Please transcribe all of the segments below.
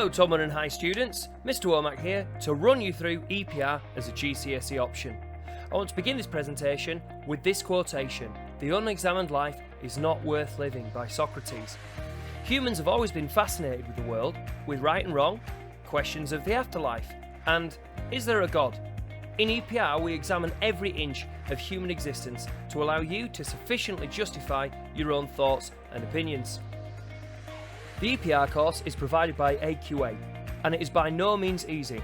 Hello Tubman and High students, Mr Womack here to run you through EPR as a GCSE option. I want to begin this presentation with this quotation: "The unexamined life is not worth living," by Socrates. Humans have always been fascinated with the world, with right and wrong, questions of the afterlife, and is there a God? In EPR we examine every inch of human existence to allow you to sufficiently justify your own thoughts and opinions. The EPR course is provided by AQA, and it is by no means easy.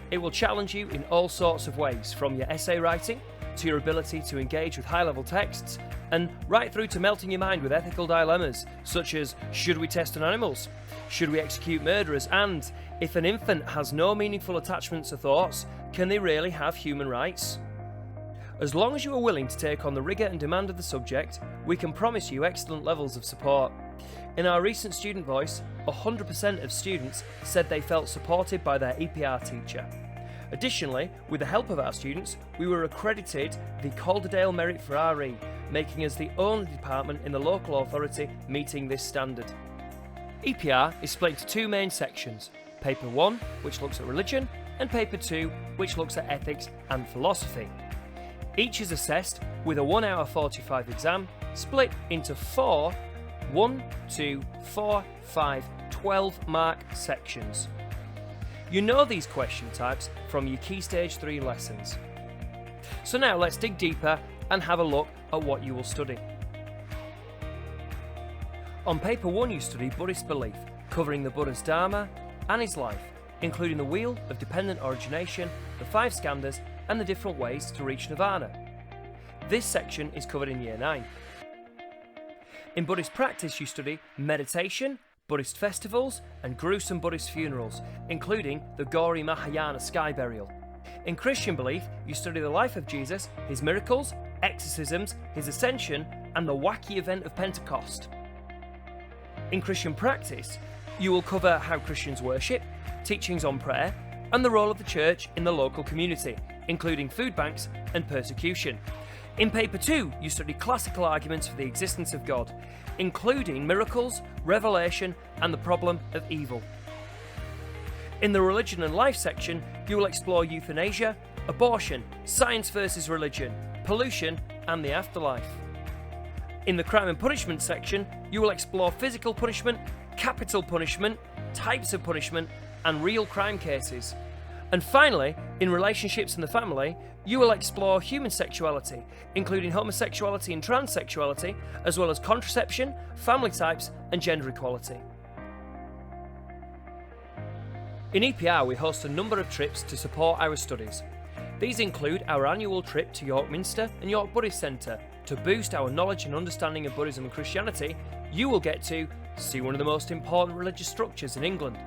It will challenge you in all sorts of ways, from your essay writing, to your ability to engage with high-level texts, and right through to melting your mind with ethical dilemmas, such as should we test on animals, should we execute murderers, and if an infant has no meaningful attachments or thoughts, can they really have human rights? As long as you are willing to take on the rigour and demand of the subject, we can promise you excellent levels of support. In our recent student voice, 100% of students said they felt supported by their EPR teacher. Additionally, with the help of our students, we were accredited the Calderdale Merit for RE, making us the only department in the local authority meeting this standard. EPR is split into two main sections: Paper 1, which looks at religion, and Paper 2, which looks at ethics and philosophy. Each is assessed with a 1 hour 45 exam, split into 4 12 mark sections. You know these question types from your Key Stage 3 lessons. So now let's dig deeper and have a look at what you will study. On Paper 1 you study Buddhist belief, covering the Buddha's Dharma and his life, including the wheel of dependent origination, the 5 skandhas, and the different ways to reach nirvana. This section is covered in Year 9. In Buddhist practice you study meditation, Buddhist festivals, and gruesome Buddhist funerals, including the gory Mahayana sky burial. In Christian belief you study the life of Jesus, his miracles, exorcisms, his ascension, and the wacky event of Pentecost. In Christian practice you will cover how Christians worship, teachings on prayer, and the role of the church in the local community, including food banks and persecution. In Paper 2, you study classical arguments for the existence of God, including miracles, revelation, and the problem of evil. In the religion and life section, you will explore euthanasia, abortion, science versus religion, pollution, and the afterlife. In the crime and punishment section, you will explore physical punishment, capital punishment, types of punishment, and real crime cases. And finally, in relationships and the family, you will explore human sexuality, including homosexuality and transsexuality, as well as contraception, family types, and gender equality. In EPR, we host a number of trips to support our studies. These include our annual trip to York Minster and York Buddhist Centre. To boost our knowledge and understanding of Buddhism and Christianity, you will get to see one of the most important religious structures in England,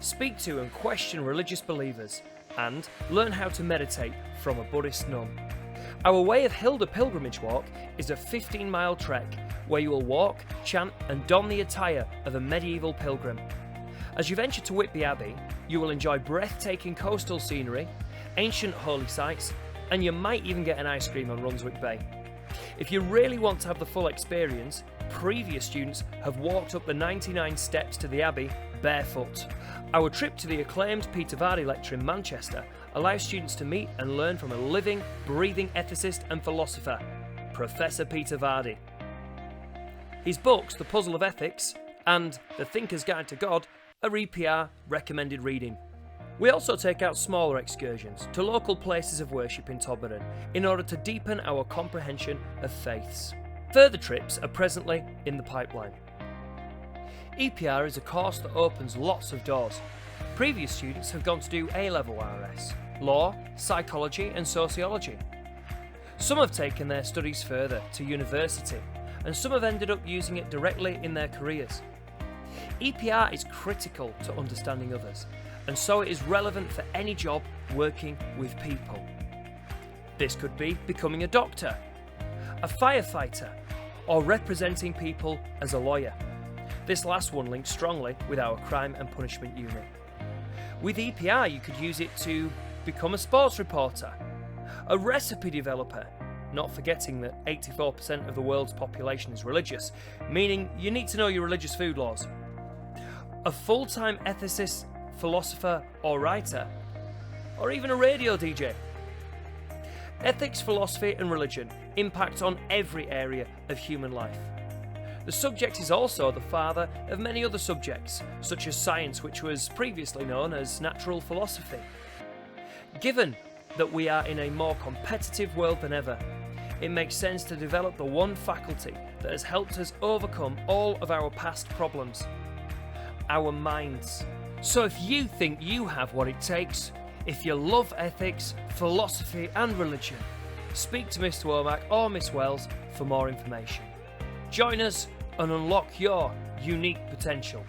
speak to and question religious believers, and learn how to meditate from a Buddhist nun. Our Way of Hilda pilgrimage walk is a 15-mile trek where you will walk, chant, and don the attire of a medieval pilgrim. As you venture to Whitby Abbey, you will enjoy breathtaking coastal scenery, ancient holy sites, and you might even get an ice cream on Runswick Bay. If you really want to have the full experience, previous students have walked up the 99 steps to the Abbey barefoot. Our trip to the acclaimed Peter Vardy lecture in Manchester allows students to meet and learn from a living, breathing ethicist and philosopher, Professor Peter Vardy. His books, The Puzzle of Ethics and The Thinker's Guide to God, are EPR recommended reading. We also take out smaller excursions to local places of worship in Todmorden in order to deepen our comprehension of faiths. Further trips are presently in the pipeline. EPR is a course that opens lots of doors. Previous students have gone to do A-level RS, law, psychology and sociology. Some have taken their studies further to university, and some have ended up using it directly in their careers. EPR is critical to understanding others, and so it is relevant for any job working with people. This could be becoming a doctor, a firefighter, or representing people as a lawyer. This last one links strongly with our crime and punishment unit. With EPR you could use it to become a sports reporter, a recipe developer, not forgetting that 84% of the world's population is religious, meaning you need to know your religious food laws, a full-time ethicist philosopher or writer, or even a radio DJ. Ethics, philosophy and religion impact on every area of human life. The subject is also the father of many other subjects, such as science, which was previously known as natural philosophy. Given that we are in a more competitive world than ever, it makes sense to develop the one faculty that has helped us overcome all of our past problems: our minds. So if you think you have what it takes, if you love ethics, philosophy and religion, speak to Mr. Womack or Miss Wells for more information. Join us and unlock your unique potential.